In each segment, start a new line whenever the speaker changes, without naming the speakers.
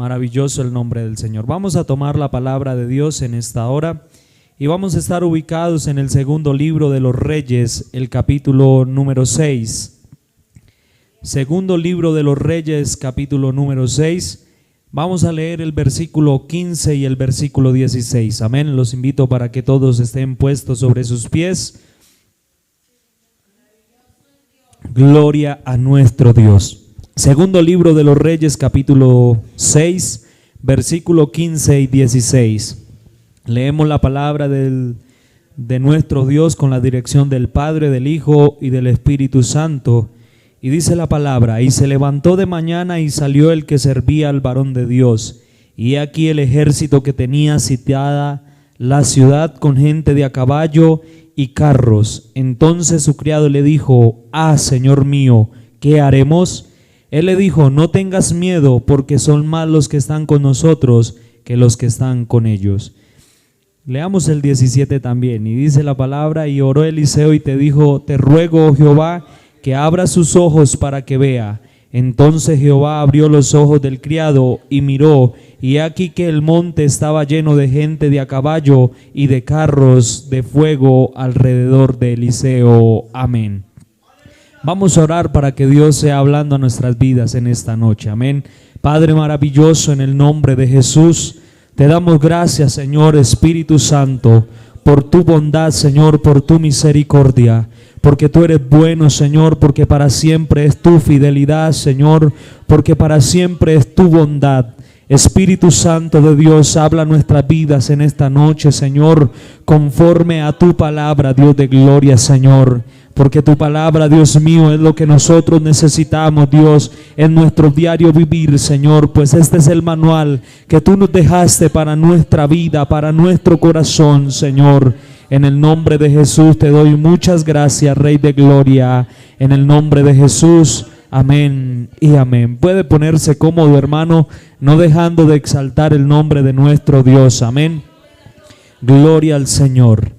Maravilloso el nombre del Señor. Vamos a tomar la palabra de Dios en esta hora y vamos a estar ubicados en el segundo libro de los Reyes, el capítulo número 6. Segundo libro de los Reyes, capítulo número 6. Vamos a leer el versículo 15 y el versículo 16. Amén. Los invito para que todos estén puestos sobre sus pies. Gloria a nuestro Dios. Segundo libro de los Reyes, capítulo 6, versículo 15 y 16. Leemos la palabra de nuestro Dios con la dirección del Padre, del Hijo y del Espíritu Santo. Y dice la palabra: y se levantó de mañana y salió el que servía al varón de Dios. Y aquí el ejército que tenía sitiada la ciudad con gente de a caballo y carros. Entonces su criado le dijo: Señor mío, ¿qué haremos? Él le dijo: no tengas miedo, porque son más los que están con nosotros que los que están con ellos. Leamos el 17 también, y dice la palabra: y oró Eliseo y te dijo: te ruego, oh Jehová, que abra sus ojos para que vea. Entonces Jehová abrió los ojos del criado y miró, y aquí que el monte estaba lleno de gente de a caballo y de carros de fuego alrededor de Eliseo. Amén. Vamos a orar para que Dios sea hablando a nuestras vidas en esta noche. Amén. Padre maravilloso, en el nombre de Jesús, te damos gracias, Señor Espíritu Santo, por tu bondad, Señor, por tu misericordia, porque tú eres bueno, Señor, porque para siempre es tu fidelidad, Señor, porque para siempre es tu bondad. Espíritu Santo de Dios, habla nuestras vidas en esta noche, Señor, conforme a tu palabra, Dios de gloria, Señor. Porque tu palabra, Dios mío, es lo que nosotros necesitamos, Dios, en nuestro diario vivir, Señor. Pues este es el manual que tú nos dejaste para nuestra vida, para nuestro corazón, Señor. En el nombre de Jesús te doy muchas gracias, Rey de gloria. En el nombre de Jesús, amén y amén. Puede ponerse cómodo, hermano, no dejando de exaltar el nombre de nuestro Dios. Amén. Gloria al Señor.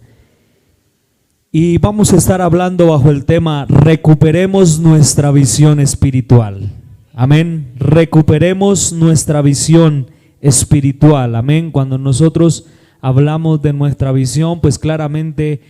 Y vamos a estar hablando bajo el tema: recuperemos nuestra visión espiritual. Amén. Recuperemos nuestra visión espiritual. Amén. Cuando nosotros hablamos de nuestra visión, pues claramente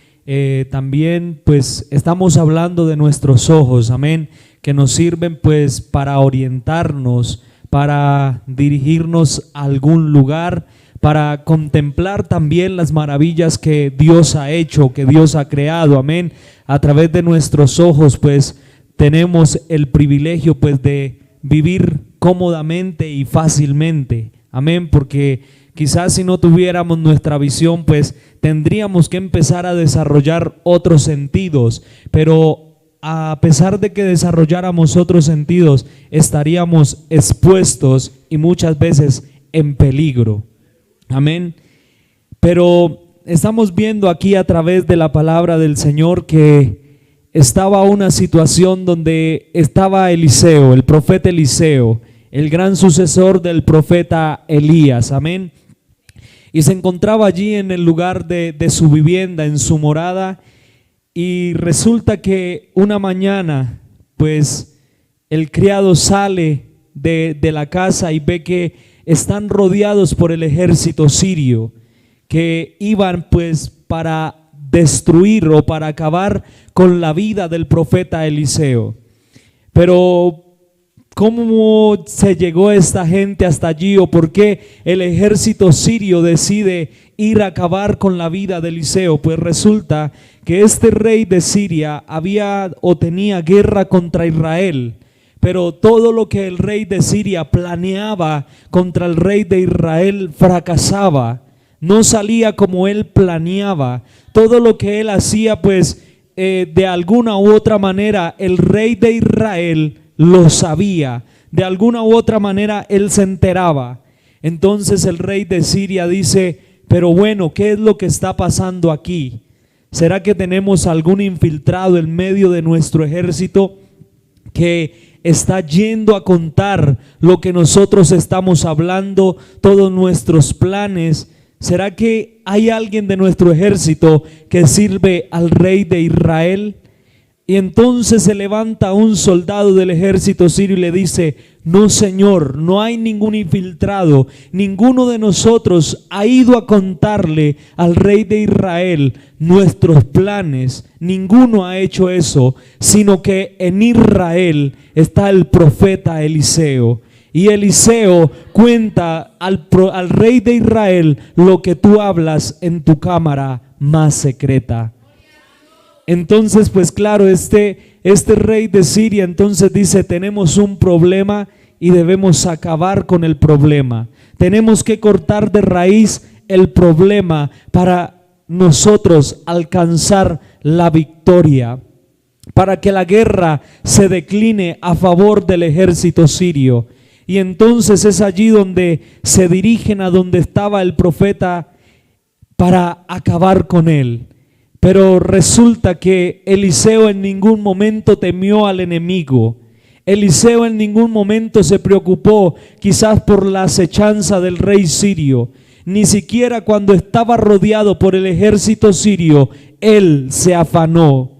también pues estamos hablando de nuestros ojos. Amén. Que nos sirven pues para orientarnos, para dirigirnos a algún lugar, para contemplar también las maravillas que Dios ha hecho, que Dios ha creado. Amén. A través de nuestros ojos pues tenemos el privilegio pues de vivir cómodamente y fácilmente. Amén. Porque quizás si no tuviéramos nuestra visión pues tendríamos que empezar a desarrollar otros sentidos, pero a pesar de que desarrolláramos otros sentidos estaríamos expuestos y muchas veces en peligro. Amén. Pero estamos viendo aquí a través de la palabra del Señor que estaba una situación donde estaba Eliseo, el profeta Eliseo, el gran sucesor del profeta Elías. Amén. Y se encontraba allí en el lugar de su vivienda, en su morada, y resulta que una mañana pues el criado sale de la casa y ve que están rodeados por el ejército sirio, que iban pues para destruir o para acabar con la vida del profeta Eliseo. Pero ¿cómo se llegó esta gente hasta allí, o por qué el ejército sirio decide ir a acabar con la vida de Eliseo? Pues resulta que este rey de Siria había o tenía guerra contra Israel. Pero todo lo que el rey de Siria planeaba contra el rey de Israel fracasaba. No salía como él planeaba. Todo lo que él hacía, pues de alguna u otra manera el rey de Israel lo sabía. De alguna u otra manera él se enteraba. Entonces el rey de Siria dice: pero bueno, ¿qué es lo que está pasando aquí? ¿Será que tenemos algún infiltrado en medio de nuestro ejército que está yendo a contar lo que nosotros estamos hablando, todos nuestros planes? ¿Será que hay alguien de nuestro ejército que sirve al rey de Israel? Y entonces se levanta un soldado del ejército sirio y le dice: no, señor, no hay ningún infiltrado, ninguno de nosotros ha ido a contarle al rey de Israel nuestros planes, ninguno ha hecho eso, sino que en Israel está el profeta Eliseo. Y Eliseo cuenta al rey de Israel lo que tú hablas en tu cámara más secreta. Entonces, pues claro, este rey de Siria entonces dice: tenemos un problema y debemos acabar con el problema. Tenemos que cortar de raíz el problema para nosotros alcanzar la victoria, para que la guerra se decline a favor del ejército sirio. Y entonces es allí donde se dirigen a donde estaba el profeta para acabar con él. Pero resulta que Eliseo en ningún momento temió al enemigo. Eliseo en ningún momento se preocupó quizás por la acechanza del rey sirio. Ni siquiera cuando estaba rodeado por el ejército sirio, él se afanó.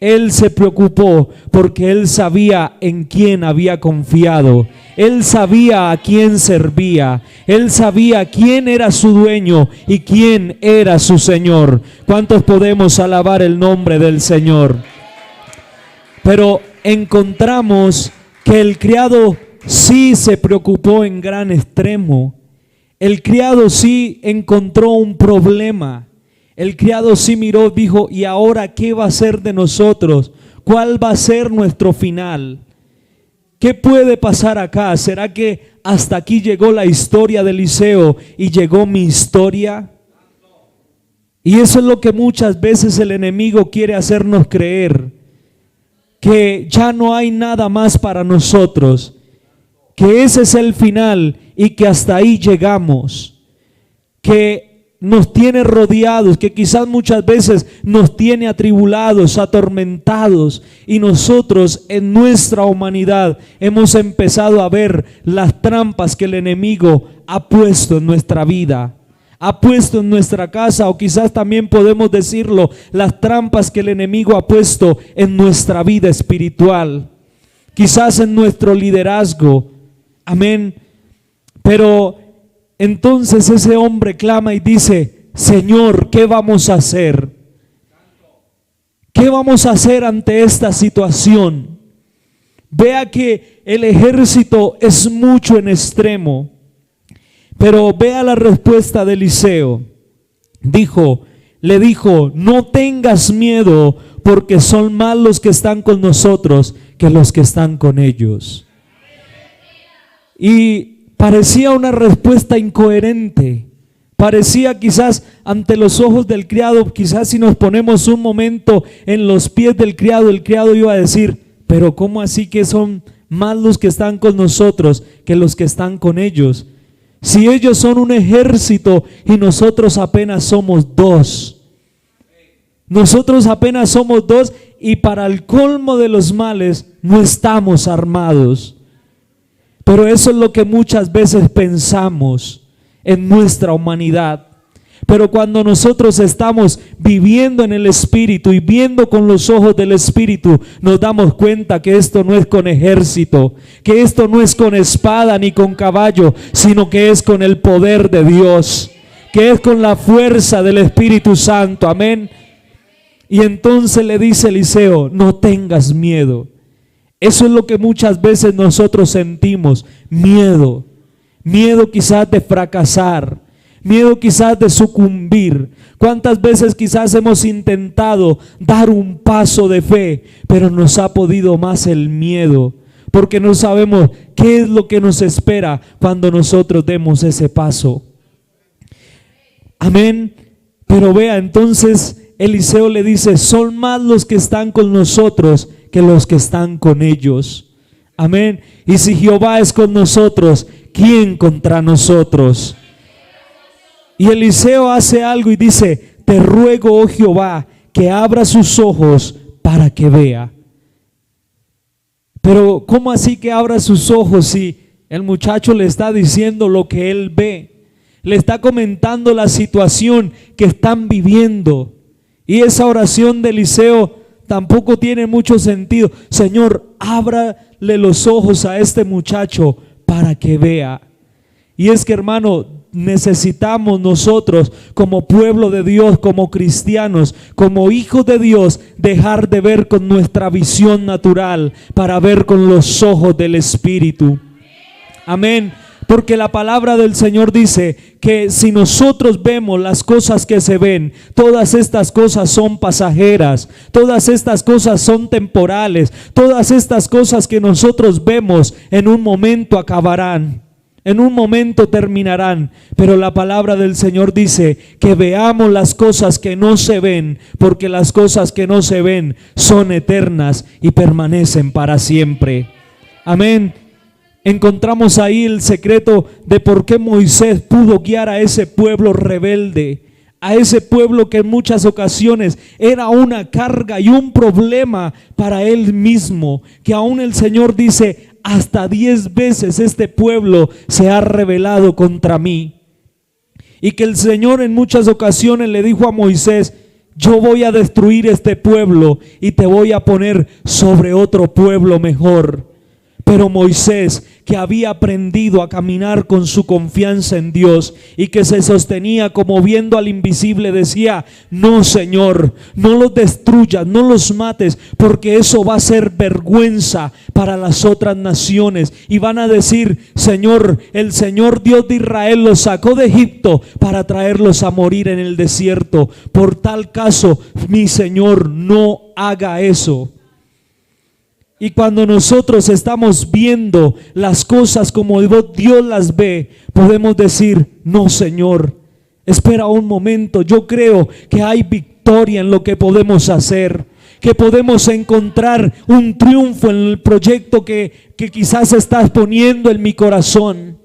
Él se preocupó porque él sabía en quién había confiado. Él sabía a quién servía. Él sabía quién era su dueño y quién era su Señor. ¿Cuántos podemos alabar el nombre del Señor? Pero encontramos que el criado sí se preocupó en gran extremo. El criado sí encontró un problema. El criado sí miró, dijo: ¿y ahora qué va a ser de nosotros? ¿Cuál va a ser nuestro final? ¿Qué puede pasar acá? ¿Será que hasta aquí llegó la historia de Eliseo y llegó mi historia? Y eso es lo que muchas veces el enemigo quiere hacernos creer, que ya no hay nada más para nosotros, que ese es el final y que hasta ahí llegamos, que nos tiene rodeados, que quizás muchas veces nos tiene atribulados, atormentados, y nosotros en nuestra humanidad hemos empezado a ver las trampas que el enemigo ha puesto en nuestra vida, ha puesto en nuestra casa, o quizás también podemos decirlo, las trampas que el enemigo ha puesto en nuestra vida espiritual, quizás en nuestro liderazgo. Amén. Pero entonces ese hombre clama y dice: Señor, ¿qué vamos a hacer? ¿Qué vamos a hacer ante esta situación? Vea que el ejército es mucho en extremo, pero vea la respuesta de Eliseo. Le dijo: no tengas miedo, porque son más los que están con nosotros que los que están con ellos. Y parecía una respuesta incoherente. Parecía quizás ante los ojos del criado, quizás si nos ponemos un momento en los pies del criado, el criado iba a decir: pero ¿cómo así que son más los que están con nosotros que los que están con ellos? Si ellos son un ejército y nosotros apenas somos dos. Nosotros apenas somos dos y para el colmo de los males no estamos armados. Pero eso es lo que muchas veces pensamos en nuestra humanidad. Pero cuando nosotros estamos viviendo en el Espíritu y viendo con los ojos del Espíritu, nos damos cuenta que esto no es con ejército, que esto no es con espada ni con caballo, sino que es con el poder de Dios, que es con la fuerza del Espíritu Santo. Amén. Y entonces le dice Eliseo: no tengas miedo. Eso es lo que muchas veces nosotros sentimos: miedo. Miedo quizás de fracasar, miedo quizás de sucumbir. ¿Cuántas veces quizás hemos intentado dar un paso de fe, pero nos ha podido más el miedo? Porque no sabemos qué es lo que nos espera cuando nosotros demos ese paso. Amén. Pero vea, entonces Eliseo le dice: son más los que están con nosotros que los que están con ellos. Amén. Y si Jehová es con nosotros, ¿quién contra nosotros? Y Eliseo hace algo y dice: te ruego, oh Jehová, que abra sus ojos para que vea. Pero ¿cómo así que abra sus ojos si el muchacho le está diciendo lo que él ve? Le está comentando la situación que están viviendo. Y esa oración de Eliseo tampoco tiene mucho sentido. Señor, ábrale los ojos a este muchacho para que vea. Y es que, hermano, necesitamos nosotros como pueblo de Dios, como cristianos, como hijos de Dios, dejar de ver con nuestra visión natural para ver con los ojos del Espíritu. Amén. Porque la palabra del Señor dice que si nosotros vemos las cosas que se ven, todas estas cosas son pasajeras, todas estas cosas son temporales, todas estas cosas que nosotros vemos en un momento acabarán, en un momento terminarán. Pero la palabra del Señor dice que veamos las cosas que no se ven, porque las cosas que no se ven son eternas y permanecen para siempre. Amén. Encontramos ahí el secreto de por qué Moisés pudo guiar a ese pueblo rebelde, a ese pueblo que en muchas ocasiones era una carga y un problema para él mismo, que aún el Señor dice: hasta 10 veces este pueblo se ha rebelado contra mí. Y que el Señor en muchas ocasiones le dijo a Moisés: yo voy a destruir este pueblo y te voy a poner sobre otro pueblo mejor. Pero Moisés, que había aprendido a caminar con su confianza en Dios y que se sostenía como viendo al invisible, decía: no, Señor, no los destruyas, no los mates, porque eso va a ser vergüenza para las otras naciones. Y van a decir: Señor, el Señor Dios de Israel los sacó de Egipto para traerlos a morir en el desierto. Por tal caso, mi Señor, no haga eso. Y cuando nosotros estamos viendo las cosas como Dios las ve, podemos decir: no, Señor, espera un momento, yo creo que hay victoria en lo que podemos hacer, que podemos encontrar un triunfo en el proyecto que quizás estás poniendo en mi corazón,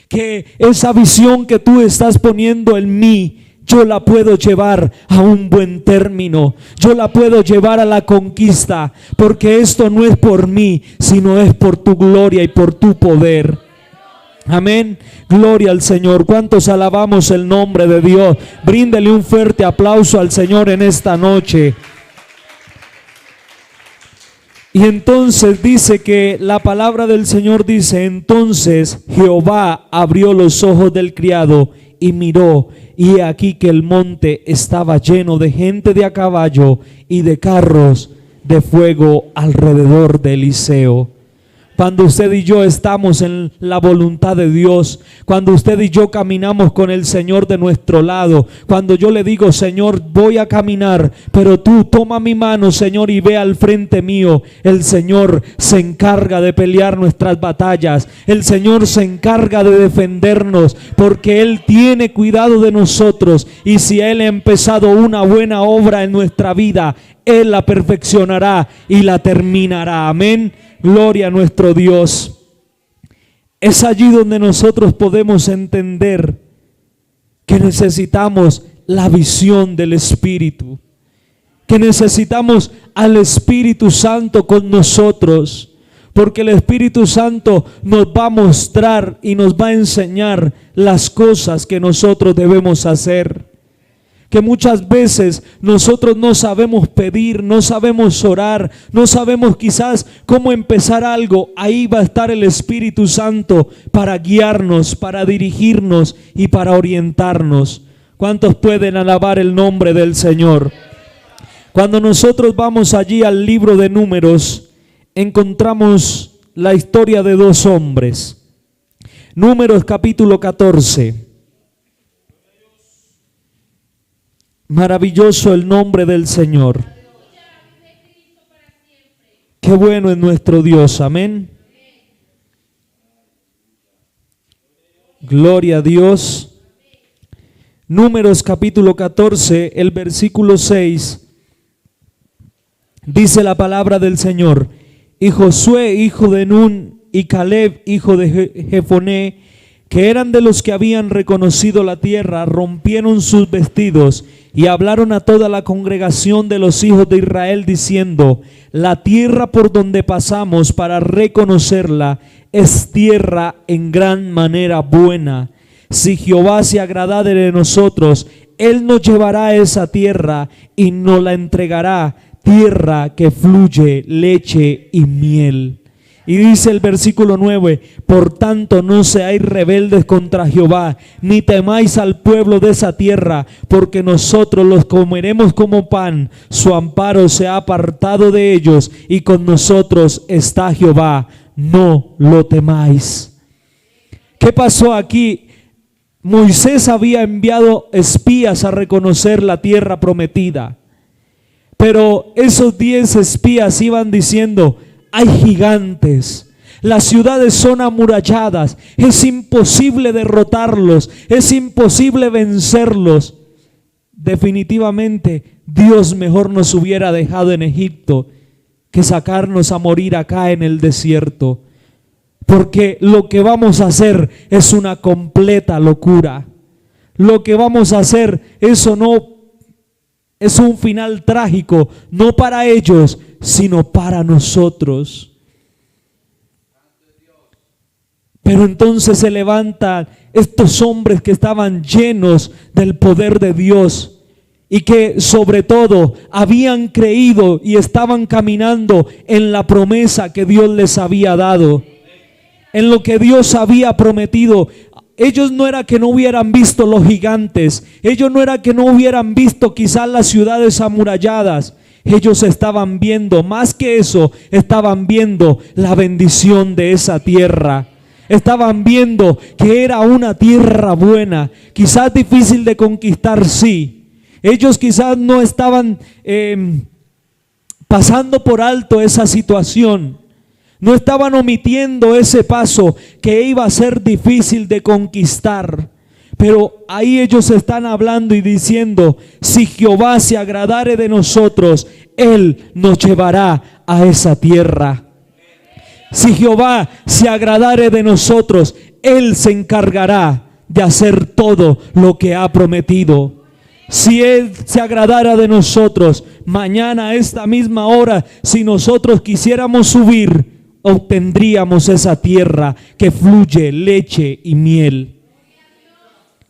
que esa visión que tú estás poniendo en mí, yo la puedo llevar a un buen término, yo la puedo llevar a la conquista, porque esto no es por mí, sino es por tu gloria y por tu poder. Amén. Gloria al Señor. ¿Cuántos alabamos el nombre de Dios? Bríndele un fuerte aplauso al Señor en esta noche. Y entonces dice que la palabra del Señor dice: entonces Jehová abrió los ojos del criado y miró, y he aquí que el monte estaba lleno de gente de a caballo y de carros de fuego alrededor de Eliseo. Cuando usted y yo estamos en la voluntad de Dios, cuando usted y yo caminamos con el Señor de nuestro lado, cuando yo le digo: Señor, voy a caminar, pero tú toma mi mano, Señor, y ve al frente mío, el Señor se encarga de pelear nuestras batallas, el Señor se encarga de defendernos, porque Él tiene cuidado de nosotros, y si Él ha empezado una buena obra en nuestra vida, Él la perfeccionará y la terminará. Amén. Gloria a nuestro Dios. Es allí donde nosotros podemos entender que necesitamos la visión del Espíritu, que necesitamos al Espíritu Santo con nosotros, porque el Espíritu Santo nos va a mostrar y nos va a enseñar las cosas que nosotros debemos hacer. Que muchas veces nosotros no sabemos pedir, no sabemos orar, no sabemos quizás cómo empezar algo. Ahí va a estar el Espíritu Santo para guiarnos, para dirigirnos y para orientarnos. ¿Cuántos pueden alabar el nombre del Señor? Cuando nosotros vamos allí al libro de Números, encontramos la historia de dos hombres. Números capítulo 14. Maravilloso el nombre del Señor. Qué bueno es nuestro Dios. Amén. Gloria a Dios. Números capítulo 14, el versículo 6. Dice la palabra del Señor: y Josué, hijo de Nun, y Caleb, hijo de Jefoné, que eran de los que habían reconocido la tierra, rompieron sus vestidos y hablaron a toda la congregación de los hijos de Israel diciendo: la tierra por donde pasamos para reconocerla es tierra en gran manera buena. Si Jehová se agradare de nosotros, Él nos llevará a esa tierra y nos la entregará, tierra que fluye leche y miel. Y dice el versículo 9, por tanto no seáis rebeldes contra Jehová, ni temáis al pueblo de esa tierra, porque nosotros los comeremos como pan, su amparo se ha apartado de ellos, y con nosotros está Jehová, no lo temáis. ¿Qué pasó aquí? Moisés había enviado espías a reconocer la tierra prometida, pero esos 10 espías iban diciendo, hay gigantes, las ciudades son amuralladas, es imposible derrotarlos, es imposible vencerlos. Definitivamente Dios mejor nos hubiera dejado en Egipto que sacarnos a morir acá en el desierto, porque lo que vamos a hacer es una completa locura. Lo que vamos a hacer, eso no es un final trágico, no para ellos, sino para nosotros. Pero entonces se levantan estos hombres que estaban llenos del poder de Dios y que sobre todo habían creído y estaban caminando en la promesa que Dios les había dado, en lo que Dios había prometido. Ellos no era que no hubieran visto los gigantes, ellos no era que no hubieran visto quizás las ciudades amuralladas. Ellos estaban viendo, más que eso, estaban viendo la bendición de esa tierra. Estaban viendo que era una tierra buena, quizás difícil de conquistar, sí. Ellos quizás no estaban pasando por alto esa situación. No estaban omitiendo ese paso que iba a ser difícil de conquistar. Pero ahí ellos están hablando y diciendo, si Jehová se agradare de nosotros, Él nos llevará a esa tierra. Si Jehová se agradare de nosotros, Él se encargará de hacer todo lo que ha prometido. Si Él se agradara de nosotros, mañana a esta misma hora, si nosotros quisiéramos subir, obtendríamos esa tierra que fluye leche y miel.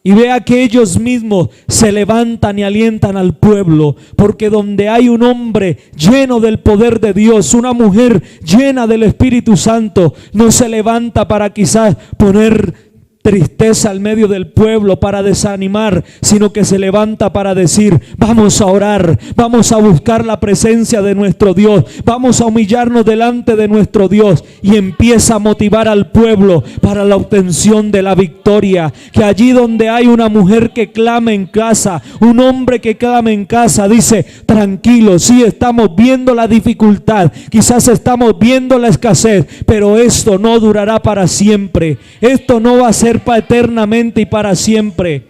Y vea que ellos mismos se levantan y alientan al pueblo, porque donde hay un hombre lleno del poder de Dios, una mujer llena del Espíritu Santo, no se levanta para quizás poner tristeza al medio del pueblo, para desanimar, sino que se levanta para decir, vamos a orar, vamos a buscar la presencia de nuestro Dios, vamos a humillarnos delante de nuestro Dios, y empieza a motivar al pueblo para la obtención de la victoria. Que allí donde hay una mujer que clama en casa, un hombre que clama en casa, dice, tranquilo, sí estamos viendo la dificultad, quizás estamos viendo la escasez, pero esto no durará para siempre, esto no va a ser para eternamente y para siempre.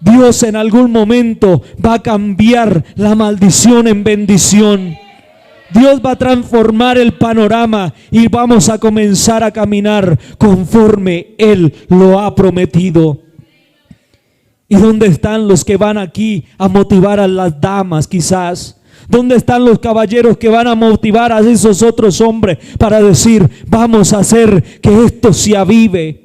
Dios en algún momento va a cambiar la maldición en bendición. Dios va a transformar el panorama y vamos a comenzar a caminar conforme Él lo ha prometido. ¿Y dónde están los que van aquí a motivar a las damas quizás? ¿Dónde están los caballeros que van a motivar a esos otros hombres para decir, vamos a hacer que esto se avive?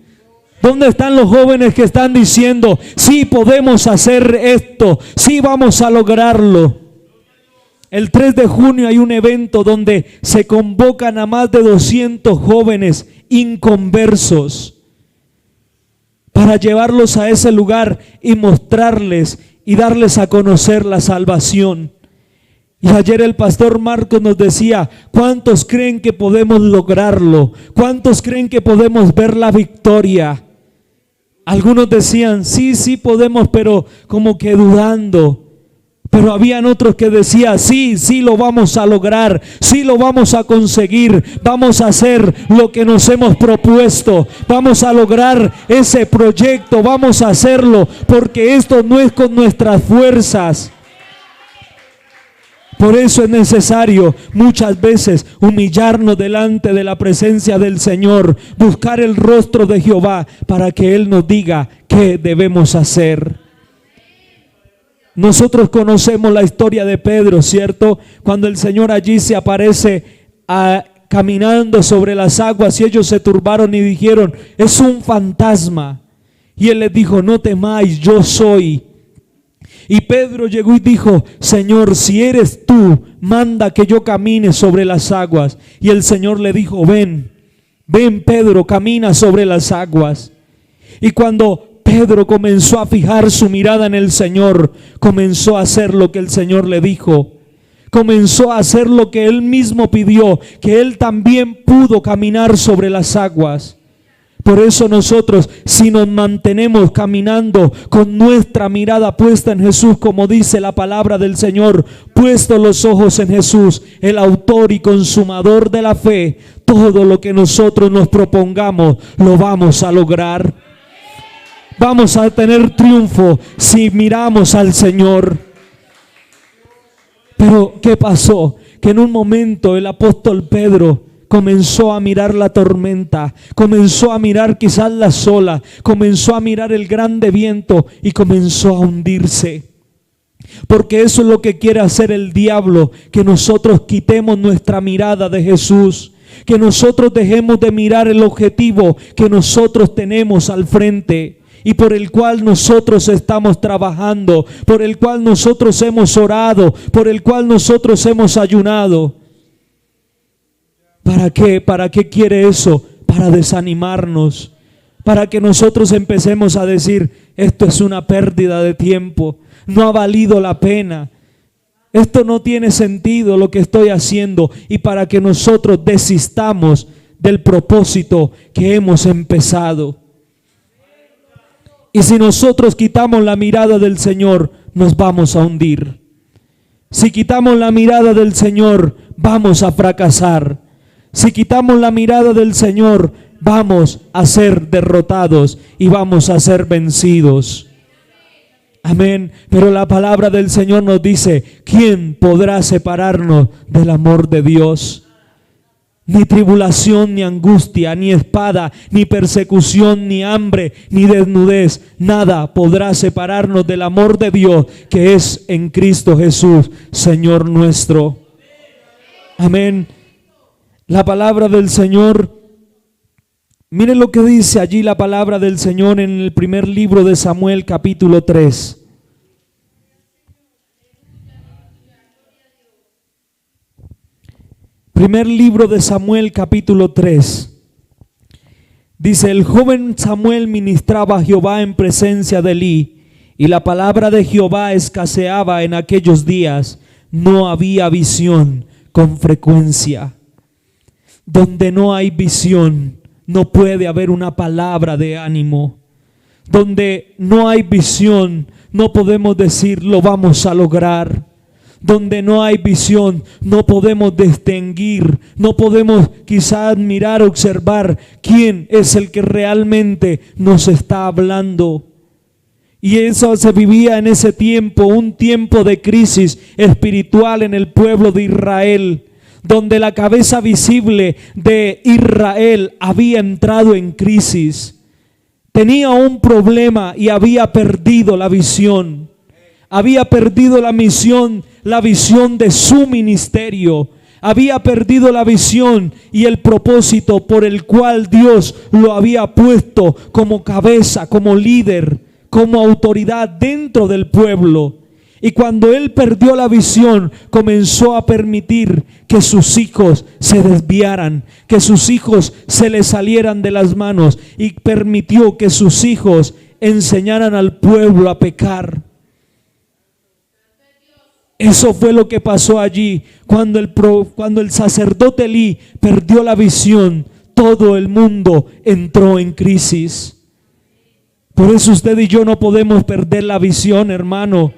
¿Dónde están los jóvenes que están diciendo, sí podemos hacer esto, sí vamos a lograrlo? El 3 de junio hay un evento donde se convocan a más de 200 jóvenes inconversos para llevarlos a ese lugar y mostrarles y darles a conocer la salvación. Y ayer el pastor Marcos nos decía, ¿cuántos creen que podemos lograrlo? ¿Cuántos creen que podemos ver la victoria? Algunos decían, sí podemos, pero como que dudando. Pero habían otros que decían, sí lo vamos a lograr, sí lo vamos a conseguir, vamos a hacer lo que nos hemos propuesto, vamos a lograr ese proyecto, vamos a hacerlo, porque esto no es con nuestras fuerzas. Por eso es necesario muchas veces humillarnos delante de la presencia del Señor, buscar el rostro de Jehová para que Él nos diga qué debemos hacer. Nosotros conocemos la historia de Pedro, ¿cierto? Cuando el Señor allí se aparece caminando sobre las aguas y ellos se turbaron y dijeron, es un fantasma. Y Él les dijo, no temáis, yo soy. Y Pedro llegó y dijo, Señor, si eres tú, manda que yo camine sobre las aguas. Y el Señor le dijo, ven Pedro, camina sobre las aguas. Y cuando Pedro comenzó a fijar su mirada en el Señor, comenzó a hacer lo que el Señor le dijo. Comenzó a hacer lo que él mismo pidió, que él también pudo caminar sobre las aguas. Por eso nosotros, si nos mantenemos caminando con nuestra mirada puesta en Jesús, como dice la palabra del Señor, puestos los ojos en Jesús, el autor y consumador de la fe, todo lo que nosotros nos propongamos, lo vamos a lograr. Vamos a tener triunfo si miramos al Señor. Pero ¿qué pasó? Que en un momento el apóstol Pedro comenzó a mirar la tormenta, comenzó a mirar quizás las olas, comenzó a mirar el grande viento y comenzó a hundirse. Porque eso es lo que quiere hacer el diablo, que nosotros quitemos nuestra mirada de Jesús, que nosotros dejemos de mirar el objetivo que nosotros tenemos al frente y por el cual nosotros estamos trabajando, por el cual nosotros hemos orado, por el cual nosotros hemos ayunado. ¿Para qué? ¿Para qué quiere eso? Para desanimarnos, para que nosotros empecemos a decir, esto es una pérdida de tiempo, no ha valido la pena, esto no tiene sentido lo que estoy haciendo, y para que nosotros desistamos del propósito que hemos empezado. Y si nosotros quitamos la mirada del Señor, nos vamos a hundir. Si quitamos la mirada del Señor, vamos a fracasar. Si quitamos la mirada del Señor, vamos a ser derrotados y vamos a ser vencidos. Amén. Pero la palabra del Señor nos dice, ¿quién podrá separarnos del amor de Dios? Ni tribulación, ni angustia, ni espada, ni persecución, ni hambre, ni desnudez, nada podrá separarnos del amor de Dios que es en Cristo Jesús, Señor nuestro. Amén. La palabra del Señor, miren lo que dice allí la palabra del Señor en el primer libro de Samuel, capítulo 3. Primer libro de Samuel, capítulo 3. Dice, el joven Samuel ministraba a Jehová en presencia de Elí, y la palabra de Jehová escaseaba en aquellos días. No había visión con frecuencia. Donde no hay visión, no puede haber una palabra de ánimo. Donde no hay visión, no podemos decir, lo vamos a lograr. Donde no hay visión, no podemos distinguir, no podemos quizás mirar, observar quién es el que realmente nos está hablando. Y eso se vivía en ese tiempo, un tiempo de crisis espiritual en el pueblo de Israel, donde la cabeza visible de Israel había entrado en crisis. Tenía un problema y había perdido la visión. Había perdido la misión, la visión de su ministerio. Había perdido la visión y el propósito por el cual Dios lo había puesto como cabeza, como líder, como autoridad dentro del pueblo. Y cuando él perdió la visión, comenzó a permitir que sus hijos se desviaran, que sus hijos se le salieran de las manos, y permitió que sus hijos enseñaran al pueblo a pecar. Eso fue lo que pasó allí. Cuando el sacerdote Elí perdió la visión, todo el mundo entró en crisis. Por eso usted y yo no podemos perder la visión, hermano.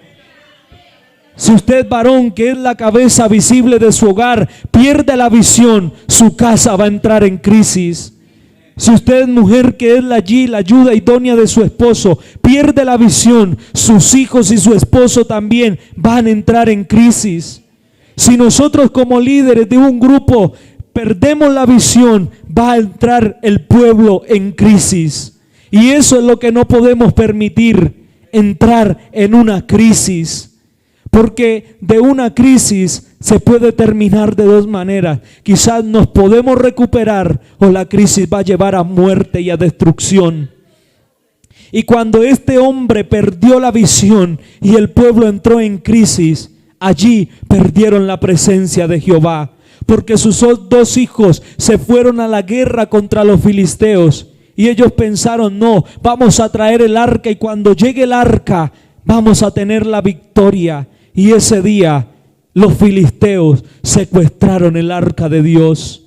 Si usted, varón, que es la cabeza visible de su hogar, pierde la visión, su casa va a entrar en crisis. Si usted, mujer, que es la ayuda idónea de su esposo, pierde la visión, sus hijos y su esposo también van a entrar en crisis. Si nosotros como líderes de un grupo perdemos la visión, va a entrar el pueblo en crisis. Y eso es lo que no podemos permitir, entrar en una crisis. Porque de una crisis se puede terminar de dos maneras. Quizás nos podemos recuperar o la crisis va a llevar a muerte y a destrucción. Y cuando este hombre perdió la visión y el pueblo entró en crisis, allí perdieron la presencia de Jehová, porque sus dos hijos se fueron a la guerra contra los filisteos. Y ellos pensaron, no, vamos a traer el arca y cuando llegue el arca vamos a tener la victoria. Y ese día los filisteos secuestraron el arca de Dios.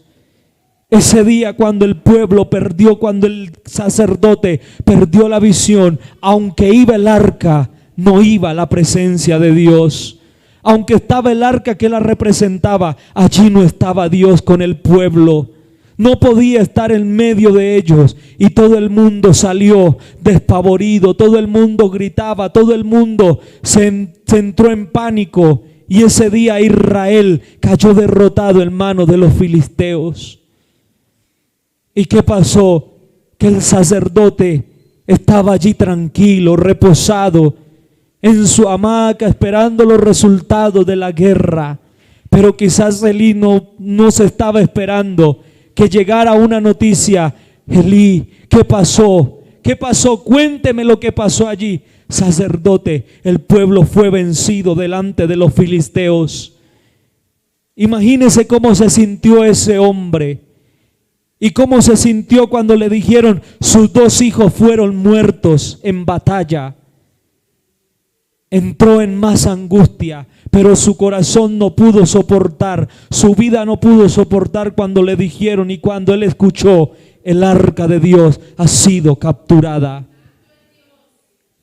Ese día cuando el pueblo perdió, cuando el sacerdote perdió la visión, aunque iba el arca, no iba la presencia de Dios. Aunque estaba el arca que la representaba, allí no estaba Dios con el pueblo. No podía estar en medio de ellos y todo el mundo salió despavorido, todo el mundo gritaba, todo el mundo se entró en pánico y ese día Israel cayó derrotado en manos de los filisteos. ¿Y qué pasó? Que el sacerdote estaba allí tranquilo, reposado en su hamaca esperando los resultados de la guerra, pero quizás Elí no se estaba esperando que llegara una noticia. Elí, ¿qué pasó? ¿Qué pasó? Cuénteme lo que pasó allí. Sacerdote, el pueblo fue vencido delante de los filisteos. Imagínese cómo se sintió ese hombre y cómo se sintió cuando le dijeron sus dos hijos fueron muertos en batalla. Entró en más angustia, pero su corazón no pudo soportar, su vida no pudo soportar cuando le dijeron y cuando él escuchó, el arca de Dios ha sido capturada.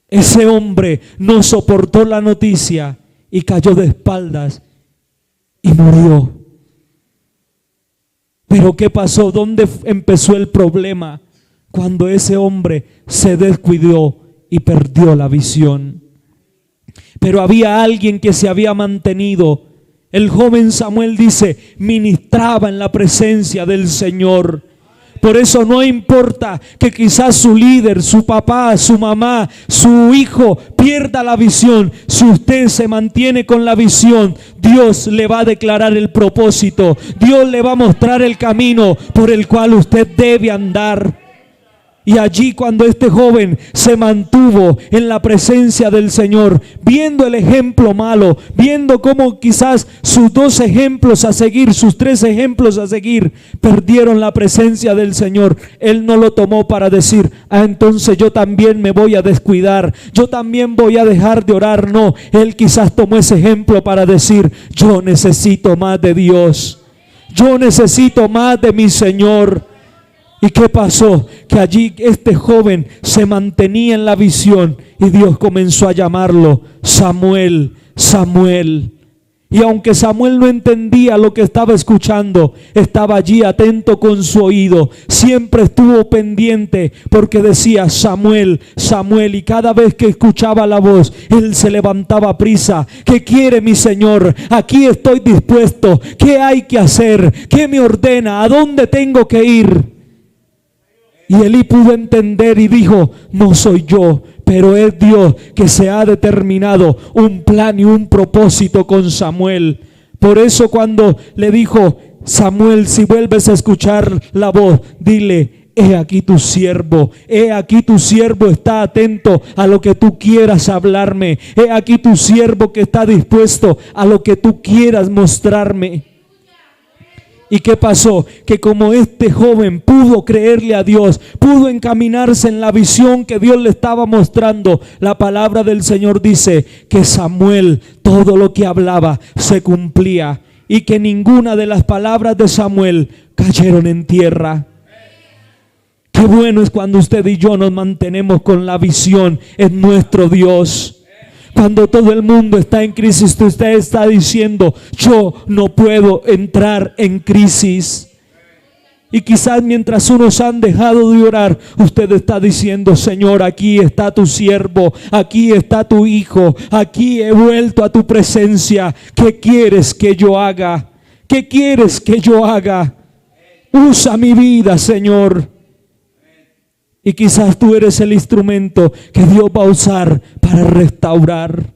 Ese hombre no soportó la noticia y cayó de espaldas y murió. Pero ¿qué pasó? ¿Dónde empezó el problema? Cuando ese hombre se descuidó y perdió la visión. Pero había alguien que se había mantenido. El joven Samuel dice, ministraba en la presencia del Señor. Por eso no importa que quizás su líder, su papá, su mamá, su hijo pierda la visión. Si usted se mantiene con la visión, Dios le va a declarar el propósito. Dios le va a mostrar el camino por el cual usted debe andar. Y allí cuando este joven se mantuvo en la presencia del Señor, viendo el ejemplo malo, viendo cómo quizás sus dos ejemplos a seguir, sus tres ejemplos a seguir, perdieron la presencia del Señor, él no lo tomó para decir, entonces yo también me voy a descuidar, yo también voy a dejar de orar. No, él quizás tomó ese ejemplo para decir, yo necesito más de Dios, yo necesito más de mi Señor. ¿Y qué pasó? Que allí este joven se mantenía en la visión y Dios comenzó a llamarlo Samuel, Samuel. Y aunque Samuel no entendía lo que estaba escuchando, estaba allí atento con su oído. Siempre estuvo pendiente porque decía Samuel, Samuel. Y cada vez que escuchaba la voz, él se levantaba a prisa. ¿Qué quiere mi Señor? Aquí estoy dispuesto. ¿Qué hay que hacer? ¿Qué me ordena? ¿A dónde tengo que ir? Y Elí pudo entender y dijo, no soy yo, pero es Dios que se ha determinado un plan y un propósito con Samuel. Por eso cuando le dijo, Samuel, si vuelves a escuchar la voz, dile, he aquí tu siervo está atento a lo que tú quieras hablarme. He aquí tu siervo que está dispuesto a lo que tú quieras mostrarme. ¿Y qué pasó? Que como este joven pudo creerle a Dios, pudo encaminarse en la visión que Dios le estaba mostrando, la palabra del Señor dice que Samuel, todo lo que hablaba se cumplía y que ninguna de las palabras de Samuel cayeron en tierra. Qué bueno es cuando usted y yo nos mantenemos con la visión en nuestro Dios. Cuando todo el mundo está en crisis, usted está diciendo, yo no puedo entrar en crisis. Y quizás mientras unos han dejado de orar, usted está diciendo, Señor, aquí está tu siervo, aquí está tu hijo, aquí he vuelto a tu presencia. ¿Qué quieres que yo haga? ¿Qué quieres que yo haga? Usa mi vida, Señor. Y quizás tú eres el instrumento que Dios va a usar para restaurar,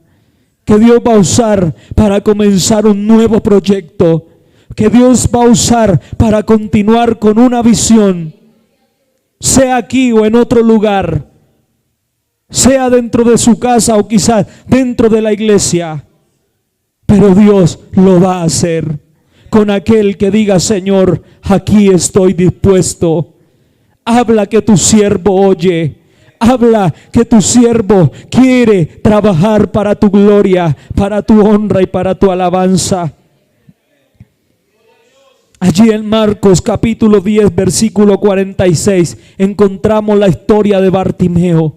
que Dios va a usar para comenzar un nuevo proyecto, que Dios va a usar para continuar con una visión, sea aquí o en otro lugar, sea dentro de su casa o quizás dentro de la iglesia. pero Dios lo va a hacer con aquel que diga: Señor, aquí estoy dispuesto. Habla que tu siervo oye. Habla que tu siervo quiere trabajar para tu gloria, para tu honra y para tu alabanza. Allí en Marcos capítulo 10 versículo 46 encontramos la historia de Bartimeo.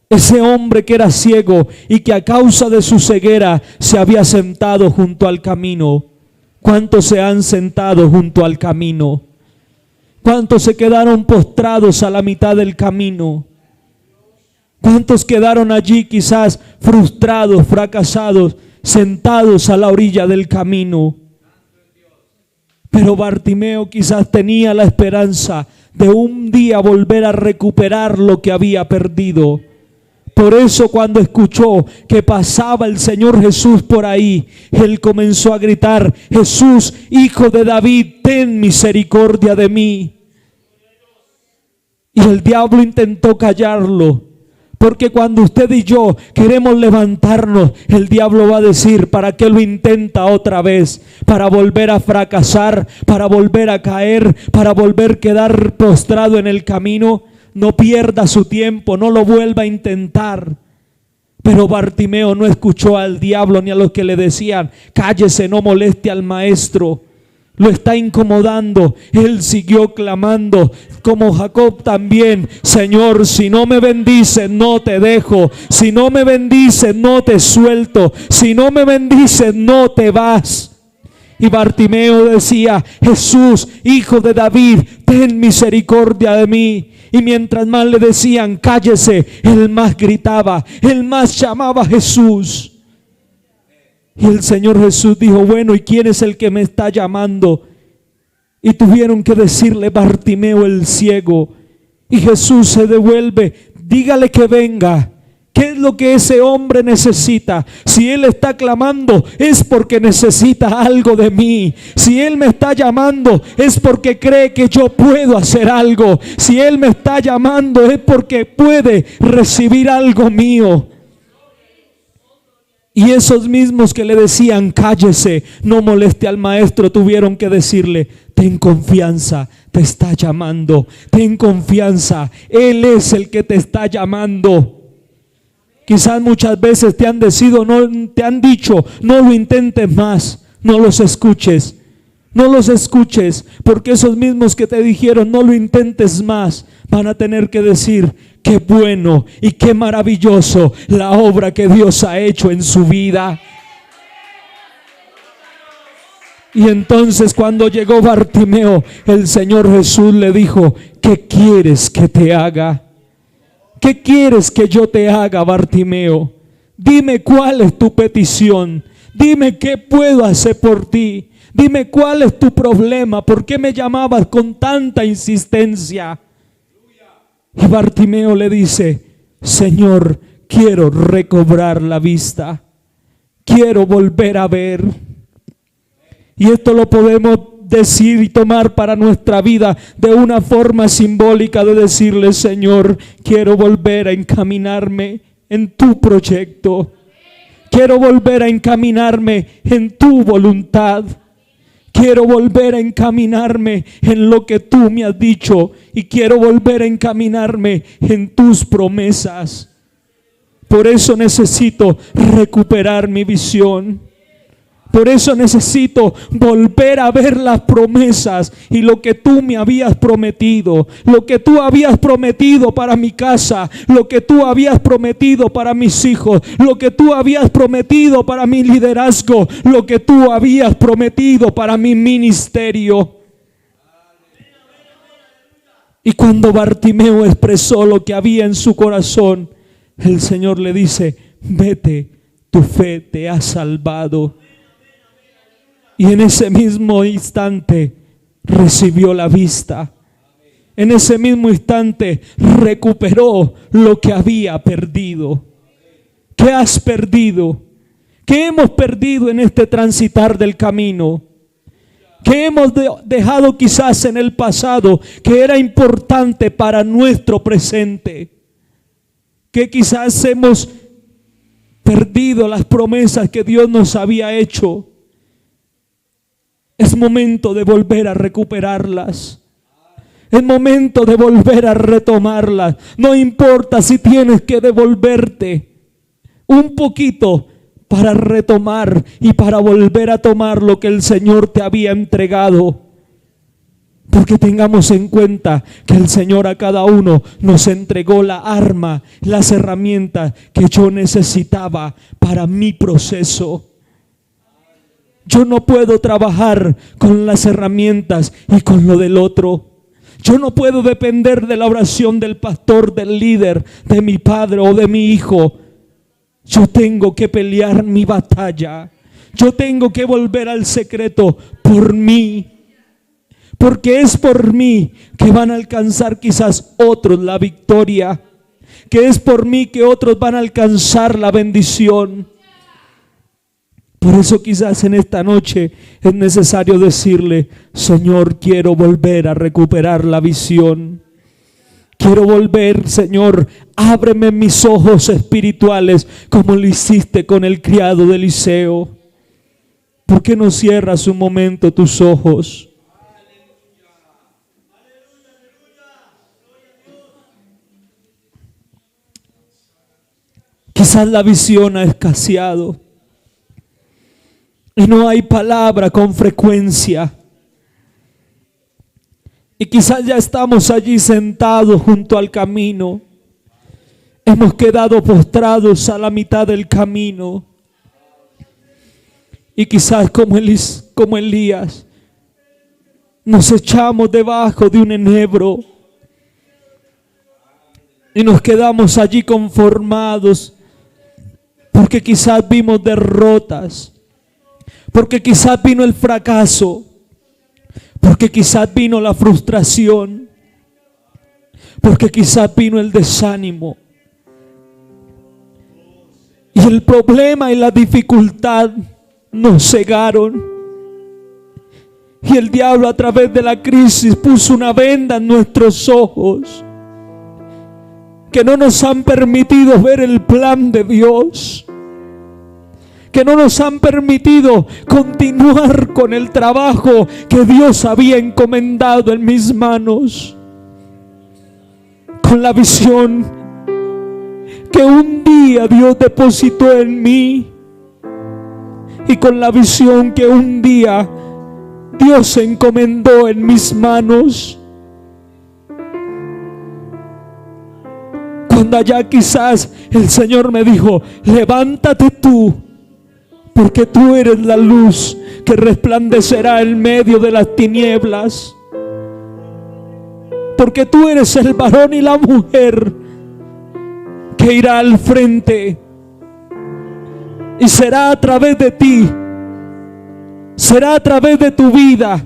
Ese hombre que era ciego y que a causa de su ceguera se había sentado junto al camino. ¿Cuántos se han sentado junto al camino? ¿Cuántos se quedaron postrados a la mitad del camino? ¿Cuántos quedaron allí quizás frustrados, fracasados, sentados a la orilla del camino? Pero Bartimeo quizás tenía la esperanza de un día volver a recuperar lo que había perdido. Por eso cuando escuchó que pasaba el Señor Jesús por ahí, él comenzó a gritar: Jesús, Hijo de David, ten misericordia de mí. Y el diablo intentó callarlo, porque cuando usted y yo queremos levantarnos, el diablo va a decir: ¿para qué lo intenta otra vez? Para volver a fracasar, para volver a caer, para volver a quedar postrado en el camino. No pierda su tiempo, no lo vuelva a intentar. Pero Bartimeo no escuchó al diablo ni a los que le decían: cállese, no moleste al maestro. Lo está incomodando. Él siguió clamando, como Jacob también: Señor, si no me bendices, no te dejo. Si no me bendices, no te suelto. Si no me bendices, no te vas. Y Bartimeo decía: Jesús, Hijo de David, ten misericordia de mí. Y mientras más le decían: cállese, él más gritaba, él más llamaba a Jesús. Y el Señor Jesús dijo: bueno, ¿y quién es el que me está llamando? Y tuvieron que decirle: Bartimeo el ciego. Y Jesús se devuelve: dígale que venga. ¿Qué es lo que ese hombre necesita? Si él está clamando, es porque necesita algo de mí. Si él me está llamando, es porque cree que yo puedo hacer algo. Si él me está llamando, es porque puede recibir algo mío. Y esos mismos que le decían: cállese, no moleste al maestro, tuvieron que decirle: ten confianza, te está llamando. Ten confianza, él es el que te está llamando. Quizás muchas veces te han dicho: no lo intentes más, no los escuches. No los escuches, porque esos mismos que te dijeron: no lo intentes más, van a tener que decir: qué bueno y qué maravilloso la obra que Dios ha hecho en su vida. Y entonces cuando llegó Bartimeo, el Señor Jesús le dijo: ¿qué quieres que te haga? ¿Qué quieres que yo te haga, Bartimeo? Dime cuál es tu petición. Dime qué puedo hacer por ti. Dime cuál es tu problema. ¿Por qué me llamabas con tanta insistencia? Y Bartimeo le dice: Señor, quiero recobrar la vista. Quiero volver a ver. Y esto lo podemos decir y tomar para nuestra vida de una forma simbólica de decirle: Señor, quiero volver a encaminarme en tu proyecto. Quiero volver a encaminarme en tu voluntad. Quiero volver a encaminarme en lo que tú me has dicho. Y quiero volver a encaminarme en tus promesas. Por eso necesito recuperar mi visión. Por eso necesito volver a ver las promesas y lo que tú me habías prometido. Lo que tú habías prometido para mi casa. Lo que tú habías prometido para mis hijos. Lo que tú habías prometido para mi liderazgo. Lo que tú habías prometido para mi ministerio. Y cuando Bartimeo expresó lo que había en su corazón, el Señor le dice: vete, tu fe te ha salvado. Y en ese mismo instante recibió la vista. En ese mismo instante recuperó lo que había perdido. ¿Qué has perdido? ¿Qué hemos perdido en este transitar del camino? ¿Qué hemos dejado quizás en el pasado que era importante para nuestro presente? ¿Qué quizás hemos perdido las promesas que Dios nos había hecho, es momento de volver a recuperarlas. Es momento de volver a retomarlas. No importa si tienes que devolverte un poquito para retomar y para volver a tomar lo que el Señor te había entregado. Porque tengamos en cuenta que el Señor a cada uno nos entregó la arma, las herramientas que yo necesitaba para mi proceso. Yo no puedo trabajar con las herramientas y con lo del otro. Yo no puedo depender de la oración del pastor, del líder, de mi padre o de mi hijo. Yo tengo que pelear mi batalla. Yo tengo que volver al secreto por mí. Porque es por mí que van a alcanzar quizás otros la victoria. Que es por mí que otros van a alcanzar la bendición. Por eso quizás en esta noche es necesario decirle: Señor, quiero volver a recuperar la visión. Quiero volver, Señor, ábreme mis ojos espirituales como lo hiciste con el criado de Eliseo. ¿Por qué no cierras un momento tus ojos? Quizás la visión ha escaseado y no hay palabra con frecuencia. Y quizás ya estamos allí sentados junto al camino. Hemos quedado postrados a la mitad del camino. Y quizás como Elías, nos echamos debajo de un enebro y nos quedamos allí conformados. Porque quizás vimos derrotas. Porque quizás vino el fracaso. Porque quizás vino la frustración. Porque quizás vino el desánimo. Y el problema y la dificultad nos cegaron. Y el diablo a través de la crisis puso una venda en nuestros ojos que no nos han permitido ver el plan de Dios, que no nos han permitido continuar con el trabajo que Dios había encomendado en mis manos, con la visión que un día Dios depositó en mí y con la visión que un día Dios encomendó en mis manos. Cuando allá quizás el Señor me dijo: levántate tú, porque tú eres la luz que resplandecerá en medio de las tinieblas. Porque tú eres el varón y la mujer que irá al frente. Y será a través de ti, será a través de tu vida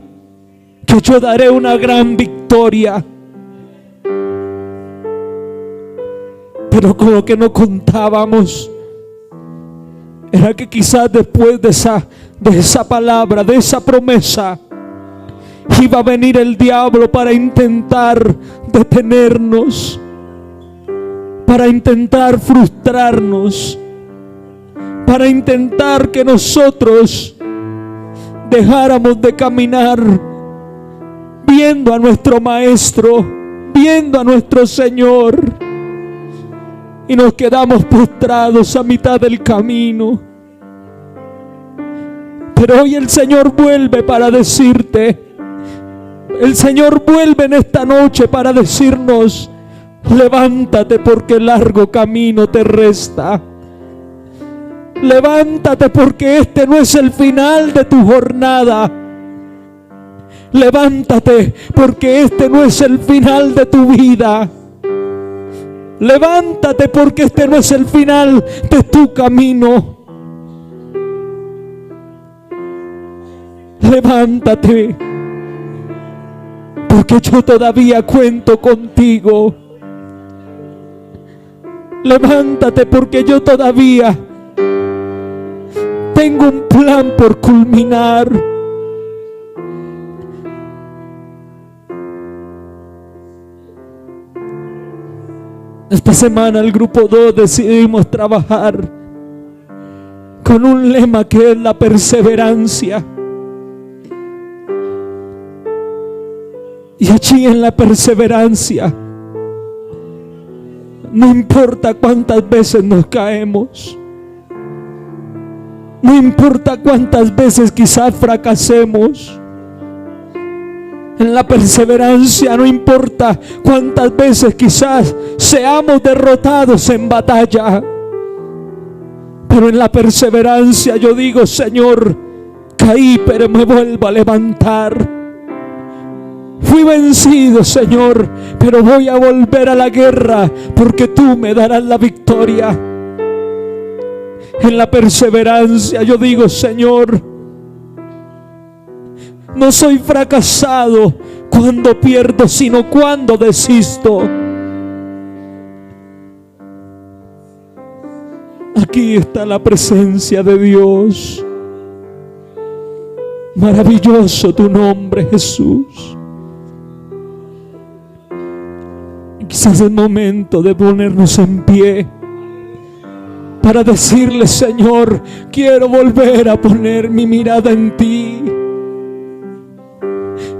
que yo daré una gran victoria. Pero con lo que no contábamos era que quizás después de esa palabra, de esa promesa, iba a venir el diablo para intentar detenernos, para intentar frustrarnos, para intentar que nosotros dejáramos de caminar viendo a nuestro Maestro, viendo a nuestro Señor. Y nos quedamos postrados a mitad del camino. Pero hoy el Señor vuelve para decirte, el Señor vuelve en esta noche para decirnos: levántate, porque largo camino te resta. Levántate, porque este no es el final de tu jornada. Levántate, porque este no es el final de tu vida. Levántate, porque este no es el final de tu camino. Levántate, porque yo todavía cuento contigo. Levántate, porque yo todavía tengo un plan por culminar. Esta semana el grupo 2 decidimos trabajar con un lema que es la perseverancia. Y allí en la perseverancia, no importa cuántas veces nos caemos, no importa cuántas veces quizás fracasemos, en la perseverancia no importa cuántas veces quizás seamos derrotados en batalla, pero en la perseverancia yo digo: Señor, caí pero me vuelvo a levantar. Fui vencido, Señor, pero voy a volver a la guerra, porque tú me darás la victoria. En la perseverancia yo digo: Señor, no soy fracasado cuando pierdo, sino cuando desisto. Aquí está la presencia de Dios. Maravilloso tu nombre, Jesús. Quizás es momento de ponernos en pie para decirle: Señor, quiero volver a poner mi mirada en ti.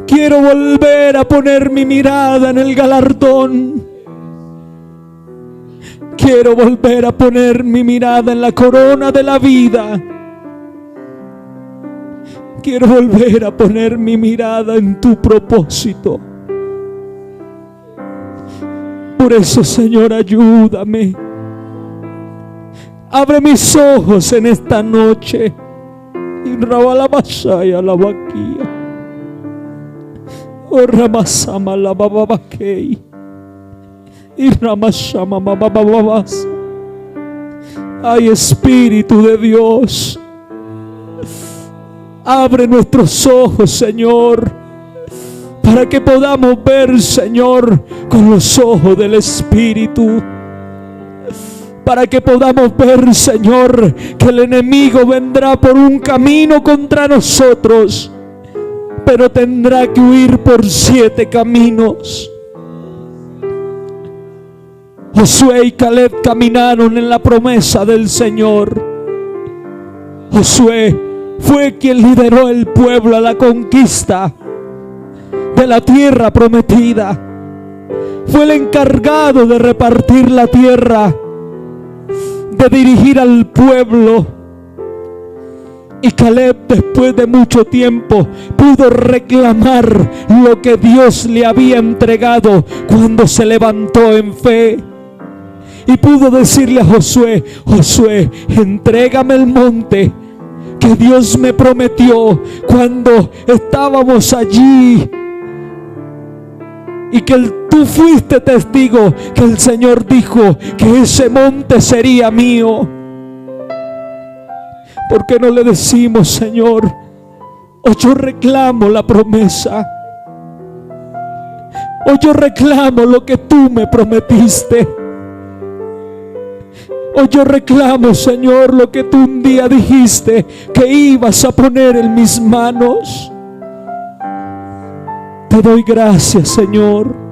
Quiero volver a poner mi mirada en el galardón. Quiero volver a poner mi mirada en la corona de la vida. Quiero volver a poner mi mirada en tu propósito. Por eso, Señor, ayúdame. Abre mis ojos en esta noche. Y rabalabashaya la vaquía. Oh, ramasama la bababakei. Y ramashama babababas. Ay, Espíritu de Dios, abre nuestros ojos, Señor, para que podamos ver, Señor, con los ojos del Espíritu. Para que podamos ver, Señor, que el enemigo vendrá por un camino contra nosotros, pero tendrá que huir por 7 caminos. Josué y Caleb caminaron en la promesa del Señor. Josué fue quien lideró el pueblo a la conquista de la tierra prometida. Fue el encargado de repartir la tierra, de dirigir al pueblo. Y Caleb, después de mucho tiempo, pudo reclamar lo que Dios le había entregado cuando se levantó en fe. Y pudo decirle a Josué: Josué, entrégame el monte que Dios me prometió cuando estábamos allí. Y que tú fuiste testigo que el Señor dijo que ese monte sería mío. ¿Por qué no le decimos: Señor, hoy yo reclamo la promesa? Hoy yo reclamo lo que tú me prometiste. Hoy yo reclamo, Señor, lo que tú un día dijiste que ibas a poner en mis manos. Te doy gracias, Señor.